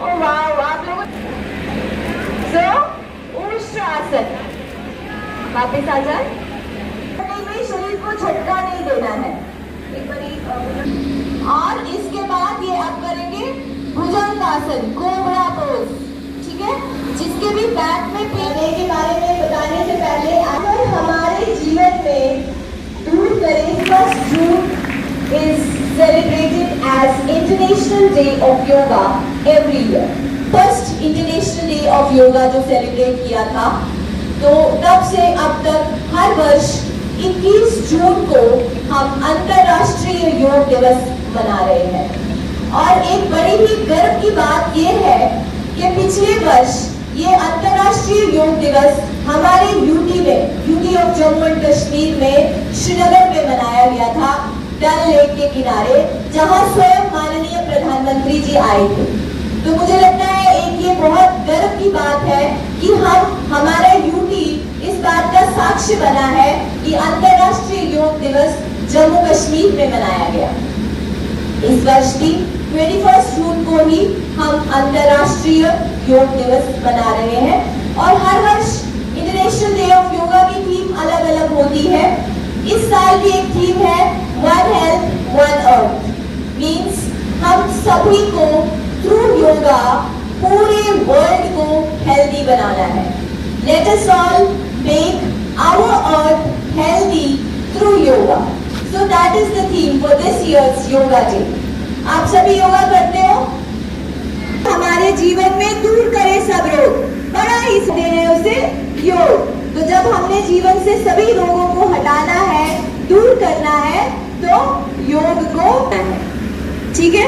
ओ वाह, आप लोगों सो उष्ट्रासन, वापस आ जाए। में शरीर को झटका नहीं देना है। एक बारी और इसके बाद ये आप करेंगे भुजंगासन, कोबरा पोज, ठीक है। जिसके भी बैक में पेन के बारे में बताने से पहले अगर हमारे जीवन में दूर करें, 1 जून is celebrated as International Day of Yoga every year. First International Day of Yoga जो सेलिब्रेट किया था, तो तब से अब तक हर वर्ष 21 जून को हम अंतर्राष्ट्रीय योग दिवस मना रहे हैं। और एक बड़ी ही गर्व की बात यह है कि पिछले वर्ष ये अंतर्राष्ट्रीय योग दिवस हमारे UT of Jammu and Kashmir में श्रीनगर में मनाया गया था, डल लेक के किनारे, जहां स्वयं माननीय प्रधानमंत्री जी आए थे। तो मुझे लगता है एक ये बहुत गर्व की बात है कि हमारा यूटी इस बात का साक्ष्य बना है कि अंतर्राष्ट्रीय योग दिवस जम्मू कश्मीर में मनाया गया। इस वर्ष भी 21 जून को ही हम अंतर्राष्ट्रीय योग दिवस मना रहे हैं। और हर वर्ष इंटरनेशनल डे ऑफ योगा की थीम अलग अलग होती है। इस साल की एक थीम है one health one earth, means हम सभी को थ्रू योगा पूरे वर्ल्ड को हेल्दी बनाना है। Let us all make our earth healthy through yoga. So that is the theme for this year's yoga day. आप सभी योगा करते हो? हमारे जीवन में दूर करे सब रोग, बड़ा ही है उसे योग। तो जब हमने जीवन से सभी रोगों को हटाना है, दूर करना है, तो योग को है, ठीक है।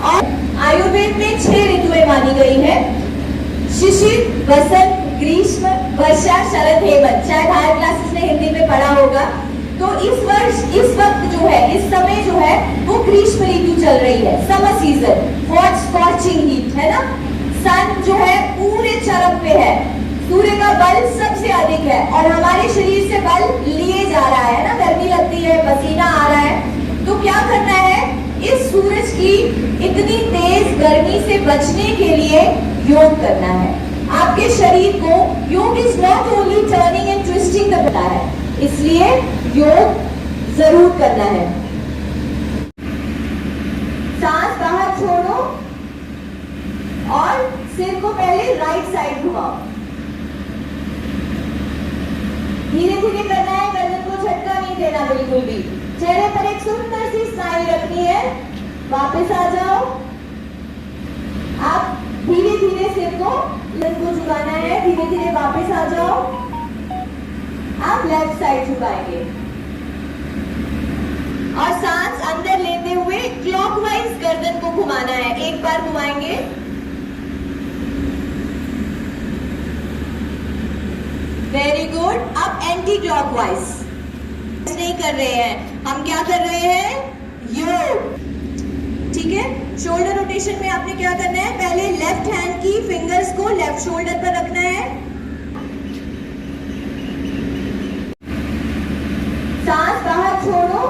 और आयुर्वेद में 6 ऋतुएं मानी गई है, शिशिर, बसंत, ग्रीष्म, वर्षा, शरद, हेमंत। शायद हायर क्लासेस में हिंदी में पढ़ा होगा। तो इस वक्त जो है, इस समय जो है वो ग्रीष्म ऋतु चल रही है, summer season, hot scorching heat है ना। सन जो है पूरे चरम पे है, सूर्य का बल सबसे अधिक है और हमारे शरीर से बल लिए जा रहा है ना, गर्मी लगती है, पसीना आ रहा है। तो क्या करना है, इस सूरज की इतनी तेज गर्मी से बचने के लिए योग करना है। आपके शरीर को योग is not only turning and twisting the बता है, इसलिए योग जरूर करना है। सांस बाहर छोड़ो और सिर को पहले राइट साइड घुमाओ। धीरे धीरे करना है, गर्दन को झटका नहीं देना बिल्कुल भी। चेहरे पर एक सुंदर सी स्माइल रखनी है। वापस आ जाओ। आप धीरे धीरे सिर को झुकाना है, धीरे धीरे वापस आ जाओ। आप लेफ्ट साइड झुकाएंगे और सांस अंदर लेते हुए क्लॉकवाइज गर्दन को घुमाना है। एक बार घुमाएंगे, वेरी गुड। अब एंटी क्लॉकवाइज नहीं कर रहे हैं, हम क्या कर रहे हैं, योग, ठीक है। शोल्डर रोटेशन में आपने क्या करना है, पहले लेफ्ट हैंड की फिंगर्स को लेफ्ट शोल्डर पर रखना है। सांस बाहर छोड़ो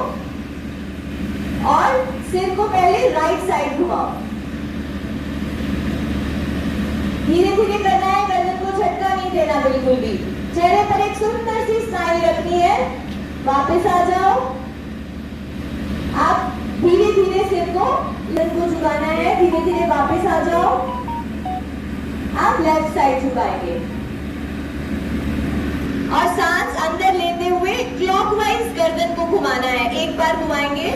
और सिर को पहले राइट साइड घुमाओ। धीरे धीरे करना है, गर्दन को झटका नहीं देना बिल्कुल भी। चेहरे पर एक सुंदर सी स्माइल रखनी है। वापस आ जाओ। आप धीरे धीरे सिर को झुकाना है, धीरे धीरे वापस आ जाओ। आप लेफ्ट साइड झुकाएंगे और सांस अंदर लेते हुए क्लॉकवाइज गर्दन को घुमाना है। एक बार घुमाएंगे,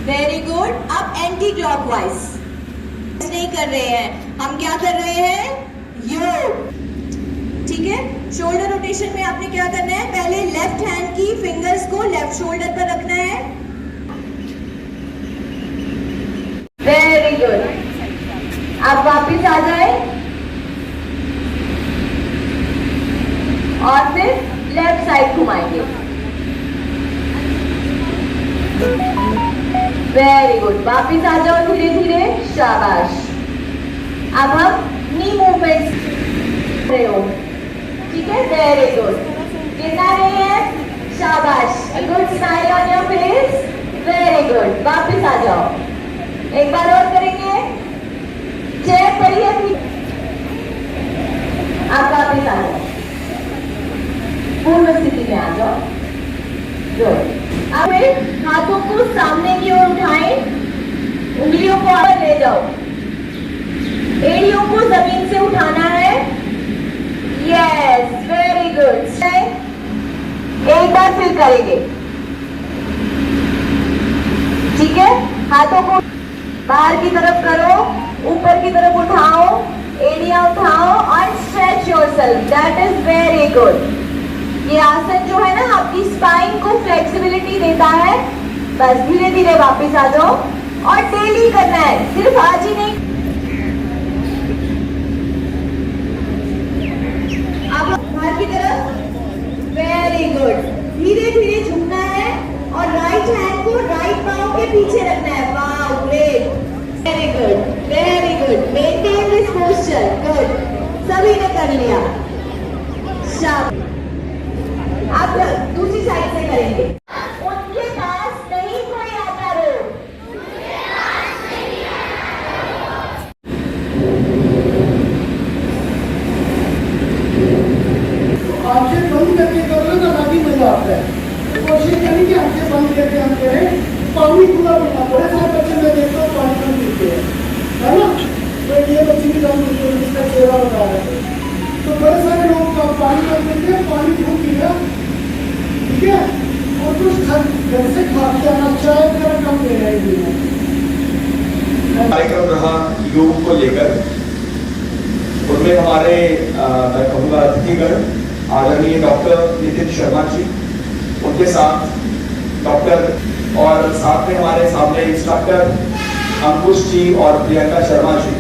वेरी गुड। अब एंटी क्लॉकवाइज नहीं कर रहे हैं, हम क्या कर रहे हैं, योग, ठीक है। शोल्डर रोटेशन में आपने क्या करना है, पहले लेफ्ट हैंड की फिंगर्स को लेफ्ट शोल्डर पर रखना है। Very good. आप वापस आ जाए और फिर लेफ्ट साइड घुमाएंगे। Very good. वापस आ जाओ धीरे धीरे, शाबाश। अब हम नी मूवमेंट्स रहे हो, ठीक है, वेरी गुड। गिरना नहीं है, शाबाश। Good smile on your face, very good. आ जाओ, एक बार और करेंगे, चेयर करिए, आप वापिस आ जाओ, पूर्ण स्थिति में आ जाओ। गुड। अब हाथों को सामने की ओर उठाएं, उंगलियों को आगे ले जाओ, एड़ियों को जमीन से उठाना है। Yes, very good. एक बार फिर करेंगे, ठीक है। हाथों को बाहर की तरफ करो, ऊपर की तरफ उठाओ, एड़ियां उठाओ और stretch yourself. That is very good. ये आसन जो है ना आपकी स्पाइन को फ्लेक्सिबिलिटी देता है। बस धीरे धीरे वापस आ जाओ और डेली करना है, सिर्फ आज ही नहीं। अब बाहर की तरफ, वेरी गुड। धीरे धीरे झुकना है और राइट हैंड को राइट पांव के पीछे रखना है। Wow, great, very good, very good. Maintain this posture. Good, सभी ने कर लिया। शाबाश। अब दूसरी साइड से करेंगे। उनके पास नहीं कोई आता रो। आंखें बंद करके कर लो ना, बाकी मजा आता है। कोशिश करें कि आंखें बंद करके हम करें, पानी पूरा पीना। बड़े सारे बच्चे मैं देखता हूँ पानी कम पीते हैं, है ना। तो ये बच्चे भी कम पीते हैं, जिसका चेहरा बता रहे हैं। तो बड़े सारे लोग पानी कम पीते हैं, पानी खूब पीना, ठीक है। और कुछ घर से खा के आना, चाय वगैरह कम ले रहे हैं। कार्यक्रम रहा योग को लेकर, उनमें हमारे मैं कहूँगा अतिथिगण आदरणीय डॉक्टर नितिन शर्मा जी, उनके साथ डॉक्टर और साथ में हमारे सामने इंस्ट्रक्टर अंकुश जी और प्रियंका शर्मा जी।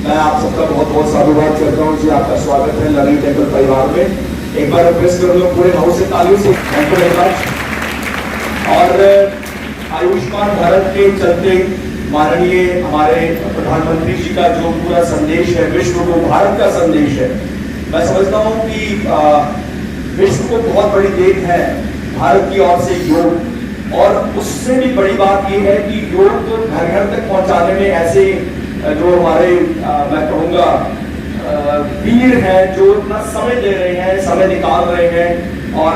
मैं आप सबका बहुत बहुत साधुवाद करता हूँ जी। आपका स्वागत है लर्निंग टेम्पल परिवार में। एक बार रिक्वेस्ट कर लो पूरे हाउस से तालियों से, थैंक यू वेरी मच। और आयुष्मान भारत के चलते माननीय हमारे प्रधानमंत्री जी का जो पूरा संदेश है, विश्व को भारत का संदेश है, मैं समझता हूँ कि विश्व को बहुत बड़ी देन है भारत की ओर से योग। और उससे भी बड़ी बात यह है कि योग को घर घर तक पहुंचाने में ऐसे जो हमारे मैं कहूँगा वीर हैं, जो इतना समय दे रहे हैं, समय निकाल रहे हैं और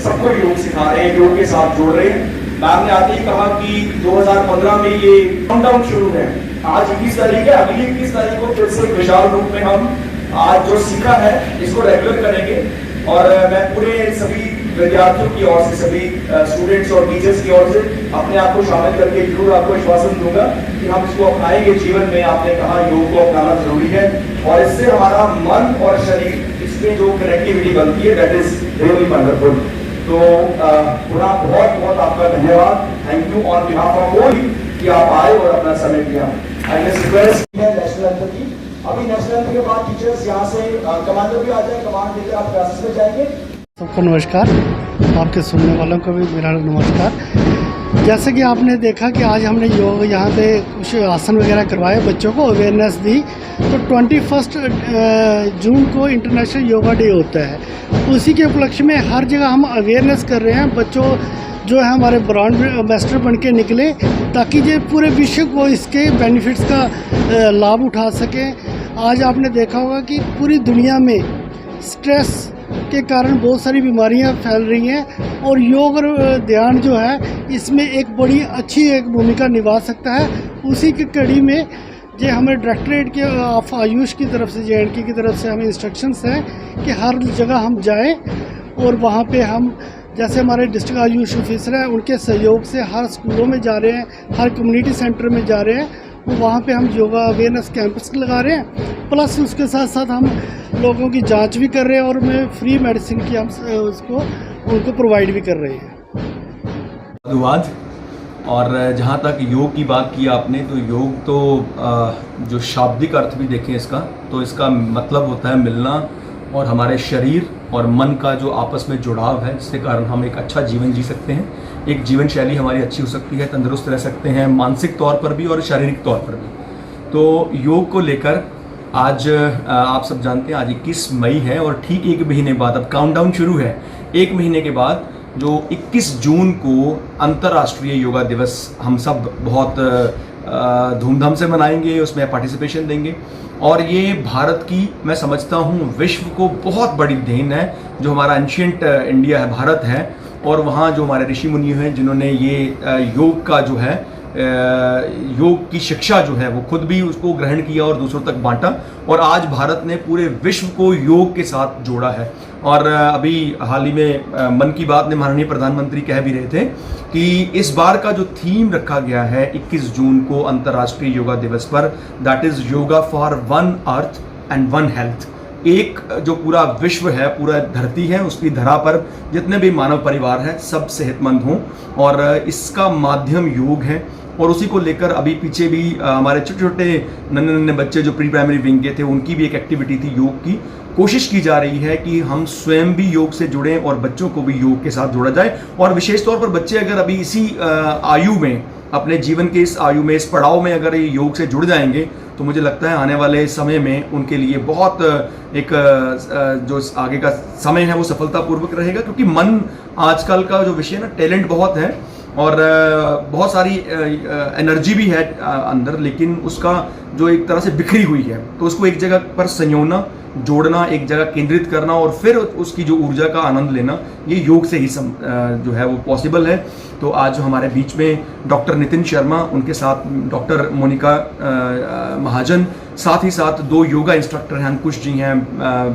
सबको योग सिखा रहे हैं, योग के साथ जोड़ रहे हैं। मैम ने आते ही कहा कि 2015 में ये काउंटडाउन शुरू है। आज 21 तारीख है, अगली 21 तारीख को फिर से विशाल रूप में हम आज जो सीखा है इसको रेगुलर करेंगे। और मैं पूरे सभी विद्यार्थियों की ओर से, सभी स्टूडेंट्स और टीचर्स की ओर से अपने आप को शामिल करके जरूर आपको आश्वासन दूंगा कि हम इसको अपनाएंगे जीवन में। आपने कहा योग को अपनाना जरूरी है और इससे हमारा मन और शरीर, इसमें जो कनेक्टिविटी बनती है, दैट इज रियली वंडरफुल। तो पुनः बहुत बहुत आपका धन्यवाद, thank you on behalf of all कि आप आए और अपना समय दिया। आई रिक्वेस्ट है नेशनल एंथम की। अभी नेशनल एंथम के बाद टीचर्स यहाँ से कमांडर भी आ जाए, कमांड देकर आप क्लासेस में जाएंगे। सबको नमस्कार, आपके सुनने वालों को भी मेरा नमस्कार। जैसे कि आपने देखा कि आज हमने योग यहाँ पे कुछ आसन वगैरह करवाए, बच्चों को अवेयरनेस दी। तो 21 जून को इंटरनेशनल योगा डे होता है, उसी के उपलक्ष्य में हर जगह हम अवेयरनेस कर रहे हैं। बच्चों जो है हमारे ब्रांड एम्बेसडर बन के निकले, ताकि ये पूरे विश्व को इसके बेनिफिट्स का लाभ उठा सकें। आज आपने देखा होगा कि पूरी दुनिया में स्ट्रेस के कारण बहुत सारी बीमारियां फैल रही हैं और योग और ध्यान जो है इसमें एक बड़ी अच्छी एक भूमिका निभा सकता है। उसी की कड़ी में जो हमें डायरेक्टरेट के ऑफ आयुष की तरफ से, JNK की तरफ से हमें इंस्ट्रक्शंस हैं कि हर जगह हम जाएं और वहाँ पे हम, जैसे हमारे डिस्ट्रिक्ट आयुष ऑफिसर हैं, उनके सहयोग से हर स्कूलों में जा रहे हैं, हर कम्युनिटी सेंटर में जा रहे हैं, वहाँ पे हम योगा अवेयरनेस कैंप्स लगा रहे हैं। प्लस उसके साथ साथ हम लोगों की जांच भी कर रहे हैं और उनमें फ्री मेडिसिन की हम उसको उनको प्रोवाइड भी कर रहे हैं। धन्यवाद। और जहाँ तक योग की बात की आपने, तो योग तो जो शाब्दिक अर्थ भी देखें इसका, तो इसका मतलब होता है मिलना और हमारे शरीर और मन का जो आपस में जुड़ाव है, जिसके कारण हम एक अच्छा जीवन जी सकते हैं। एक जीवन शैली हमारी अच्छी हो सकती है, तंदुरुस्त रह सकते हैं, मानसिक तौर पर भी और शारीरिक तौर पर भी। तो योग को लेकर आज आप सब जानते हैं आज 21 मई है और ठीक एक महीने बाद अब काउंटडाउन शुरू है। एक महीने के बाद जो 21 जून को अंतर्राष्ट्रीय योगा दिवस हम सब बहुत धूमधाम से मनाएंगे, उसमें पार्टिसिपेशन देंगे। और ये भारत की, मैं समझता हूँ, विश्व को बहुत बड़ी देन है जो हमारा एंशियंट इंडिया है, भारत है, और वहाँ जो हमारे ऋषि मुनि हैं जिन्होंने ये योग का जो है योग की शिक्षा जो है वो खुद भी उसको ग्रहण किया और दूसरों तक बांटा, और आज भारत ने पूरे विश्व को योग के साथ जोड़ा है। और अभी हाल ही में मन की बात में माननीय प्रधानमंत्री कह भी रहे थे कि इस बार का जो थीम रखा गया है 21 जून को अंतर्राष्ट्रीय योगा दिवस पर, that is yoga for one earth and one health. एक जो पूरा विश्व है, पूरा धरती है, उसकी धरा पर जितने भी मानव परिवार हैं सब सेहतमंद हों, और इसका माध्यम योग है। और उसी को लेकर अभी पीछे भी हमारे छोटे छोटे नन्हे नन्हे बच्चे जो प्री प्राइमरी विंग के थे, उनकी भी एक एक्टिविटी थी योग की। कोशिश की जा रही है कि हम स्वयं भी योग से जुड़ें और बच्चों को भी योग के साथ जोड़ा जाए। और विशेष तौर पर बच्चे अगर अभी इसी आयु में, अपने जीवन के इस आयु में, इस पड़ाव में अगर ये योग से जुड़ जाएंगे तो मुझे लगता है आने वाले समय में उनके लिए बहुत एक जो आगे का समय है वो सफलतापूर्वक रहेगा। क्योंकि मन आजकल का जो विषय है ना, टैलेंट बहुत है और बहुत सारी एनर्जी भी है अंदर, लेकिन उसका जो एक तरह से बिखरी हुई है, तो उसको एक जगह पर संयोजना, जोड़ना, एक जगह केंद्रित करना और फिर उसकी जो ऊर्जा का आनंद लेना, ये योग से ही जो है वो पॉसिबल है। तो आज हमारे बीच में डॉक्टर नितिन शर्मा, उनके साथ डॉक्टर मोनिका महाजन, साथ ही साथ 2 योगा इंस्ट्रक्टर हैं, अंकुश जी हैं,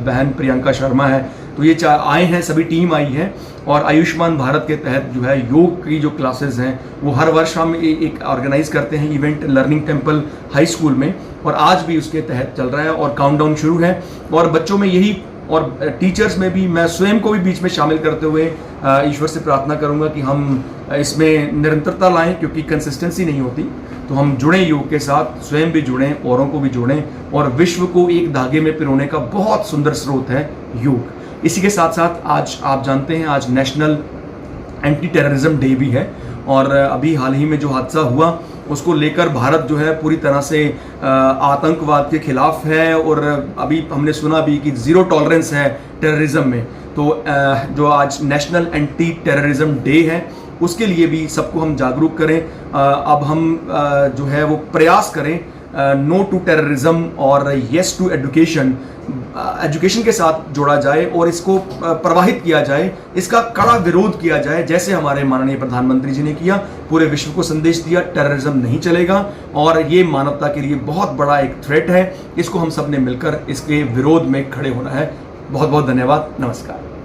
बहन प्रियंका शर्मा है। तो ये आए हैं, सभी टीम आई है। और आयुष्मान भारत के तहत जो है योग की जो क्लासेस हैं वो हर वर्ष हम एक ऑर्गेनाइज करते हैं event learning temple high school में, और आज भी उसके तहत चल रहा है और काउंटडाउन शुरू है। और बच्चों में यही, और टीचर्स में भी, मैं स्वयं को भी बीच में शामिल करते हुए ईश्वर से प्रार्थना करूंगा कि हम इसमें निरंतरता लाएं, क्योंकि कंसिस्टेंसी नहीं होती। तो हम जुड़ें योग के साथ, स्वयं भी जुड़ें, औरों को भी जोड़ें, और विश्व को एक धागे में पिरोने का बहुत सुंदर स्रोत है योग। इसी के साथ साथ आज आप जानते हैं आज नेशनल एंटी टेररिज्म डे भी है, और अभी हाल ही में जो हादसा हुआ उसको लेकर भारत जो है पूरी तरह से आतंकवाद के खिलाफ है। और अभी हमने सुना भी कि 0 टॉलरेंस है टेररिज्म में। तो जो आज नेशनल एंटी टेररिज्म डे है उसके लिए भी सबको हम जागरूक करें। अब हम जो है वो प्रयास करें नो टू टेररिज्म और येस टू एजुकेशन, एजुकेशन के साथ जोड़ा जाए और इसको प्रवाहित किया जाए, इसका कड़ा विरोध किया जाए, जैसे हमारे माननीय प्रधानमंत्री जी ने किया। पूरे विश्व को संदेश दिया, टेररिज्म नहीं चलेगा और ये मानवता के लिए बहुत बड़ा एक थ्रेट है। इसको हम सब ने मिलकर इसके विरोध में खड़े होना है। बहुत बहुत धन्यवाद, नमस्कार।